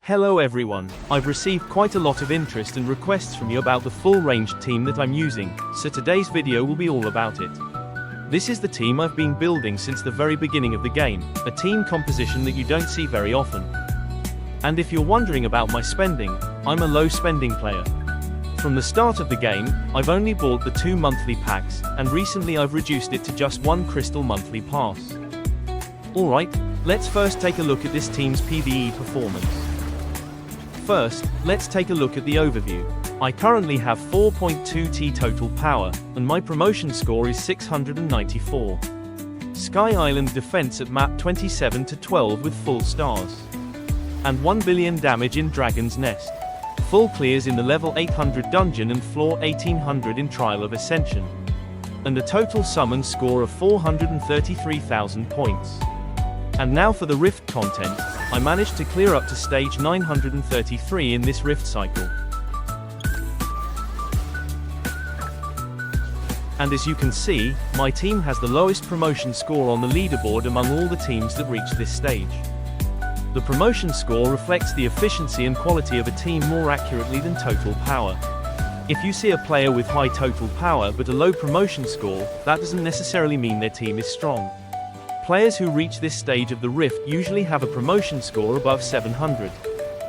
Hello everyone, I've received quite a lot of interest and requests from you about the full ranged team that I'm using, so today's video will be all about it. This is the team I've been building since the very beginning of the game, a team composition that you don't see very often. And if you're wondering about my spending, I'm a low spending player. From the start of the game, I've only bought the 2 monthly packs, and recently I've reduced it to just 1 crystal monthly pass. Alright, let's first take a look at this team's PvE performance. First, let's take a look at the overview. I currently have 4.2t total power, and my promotion score is 694. Sky Island defense at map 27 to 12 with full stars. And 1 billion damage in Dragon's Nest. Full clears in the level 800 dungeon and floor 1800 in Trial of Ascension. And a total summon score of 433,000 points. And now for the Rift content, I managed to clear up to stage 933 in this Rift cycle. And as you can see, my team has the lowest promotion score on the leaderboard among all the teams that reach this stage. The promotion score reflects the efficiency and quality of a team more accurately than total power. If you see a player with high total power but a low promotion score, that doesn't necessarily mean their team is strong. Players who reach this stage of the Rift usually have a promotion score above 700.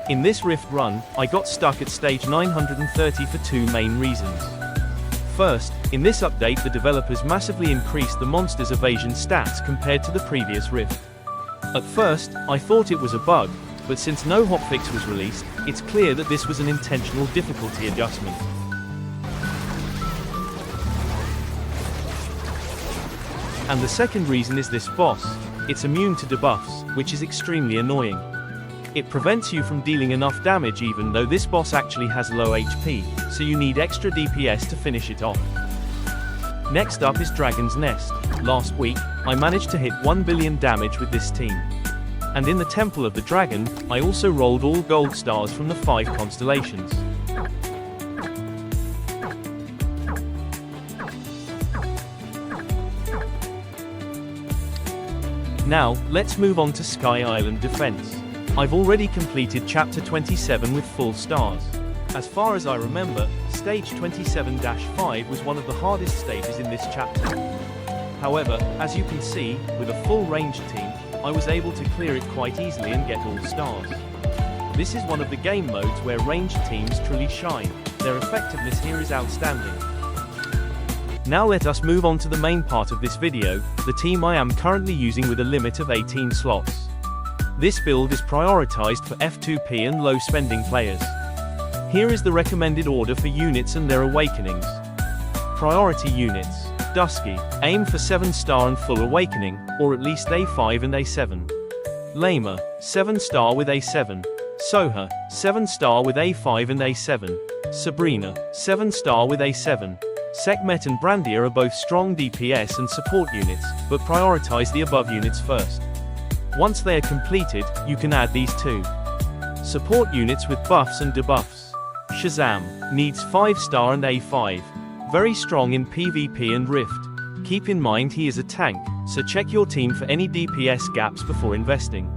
In this Rift run, I got stuck at stage 930 for 2 main reasons. First, in this update the developers massively increased the monster's evasion stats compared to the previous Rift. At first, I thought it was a bug, but since no hotfix was released, it's clear that this was an intentional difficulty adjustment. And the second reason is this boss. It's immune to debuffs, which is extremely annoying. It prevents you from dealing enough damage even though this boss actually has low HP, so you need extra DPS to finish it off. Next up is Dragon's Nest. Last week, I managed to hit 1 billion damage with this team. And in the Temple of the Dragon, I also rolled all gold stars from the 5 constellations. Now, let's move on to Sky Island defense. I've already completed chapter 27 with full stars. As far as I remember, stage 27-5 was one of the hardest stages in this chapter. However, as you can see, with a full ranged team, I was able to clear it quite easily and get all stars. This is one of the game modes where ranged teams truly shine. Their effectiveness here is outstanding. Now let us move on to the main part of this video, the team I am currently using with a limit of 18 slots. This build is prioritized for F2P and low spending players. Here is the recommended order for units and their awakenings. Priority units. Dusky, aim for 7-star and full awakening, or at least A5 and A7. Lamer, 7-star with A7. Soha, 7-star with A5 and A7. Sabrina, 7-star with A7. Sekhmet and Brandia are both strong DPS and support units, but prioritize the above units first. Once they are completed, you can add these two. Support units with buffs and debuffs. Shazam, needs 5-star and A5. Very strong in PvP and Rift. Keep in mind he is a tank, so check your team for any DPS gaps before investing.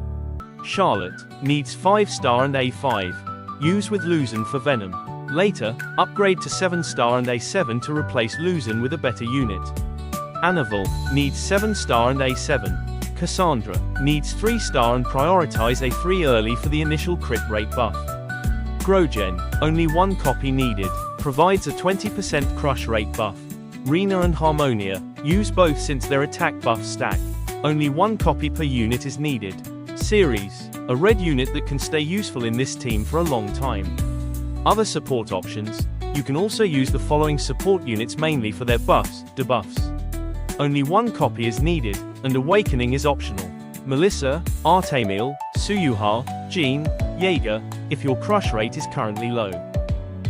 Charlotte, needs 5-star and A5. Use with Luzon for Venom. Later, upgrade to 7-star and A7 to replace Luzon with a better unit. Anaval, needs 7-star and A7. Cassandra, needs 3-star and prioritize A3 early for the initial crit rate buff. Grogen, only 1 copy needed, provides a 20% crush rate buff. Rena and Harmonia, use both since their attack buffs stack. Only 1 copy per unit is needed. Ceres, a red unit that can stay useful in this team for a long time. Other support options, you can also use the following support units mainly for their buffs, debuffs. Only 1 copy is needed, and awakening is optional. Melissa, Artemil, Suyuha, Jean, Jaeger, if your crush rate is currently low.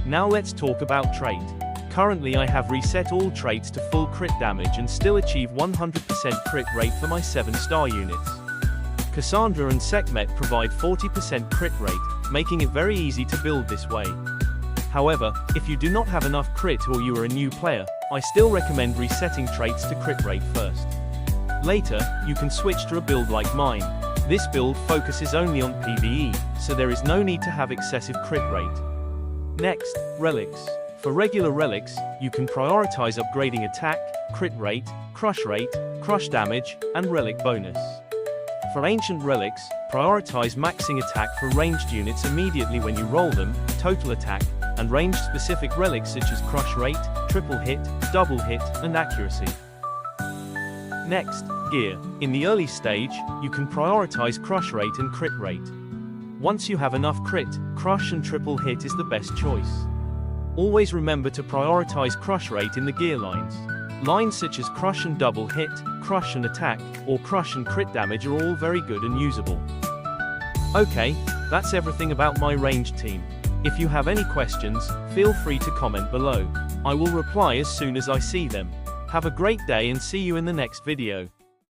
Now let's talk about trait. Currently I have reset all traits to full crit damage and still achieve 100% crit rate for my 7-star units. Cassandra and Sekhmet provide 40% crit rate, making it very easy to build this way. However, if you do not have enough crit or you are a new player, I still recommend resetting traits to crit rate first. Later, you can switch to a build like mine. This build focuses only on PvE, so there is no need to have excessive crit rate. Next, relics. For regular relics, you can prioritize upgrading attack, crit rate, crush damage, and relic bonus. For ancient relics, prioritize maxing attack for ranged units immediately when you roll them, total attack, and range-specific relics such as crush rate, triple hit, double hit, and accuracy. Next, gear. In the early stage, you can prioritize crush rate and crit rate. Once you have enough crit, crush and triple hit is the best choice. Always remember to prioritize crush rate in the gear lines. Lines such as crush and double hit, crush and attack, or crush and crit damage are all very good and usable. Okay, that's everything about my ranged team. If you have any questions, feel free to comment below. I will reply as soon as I see them. Have a great day and see you in the next video.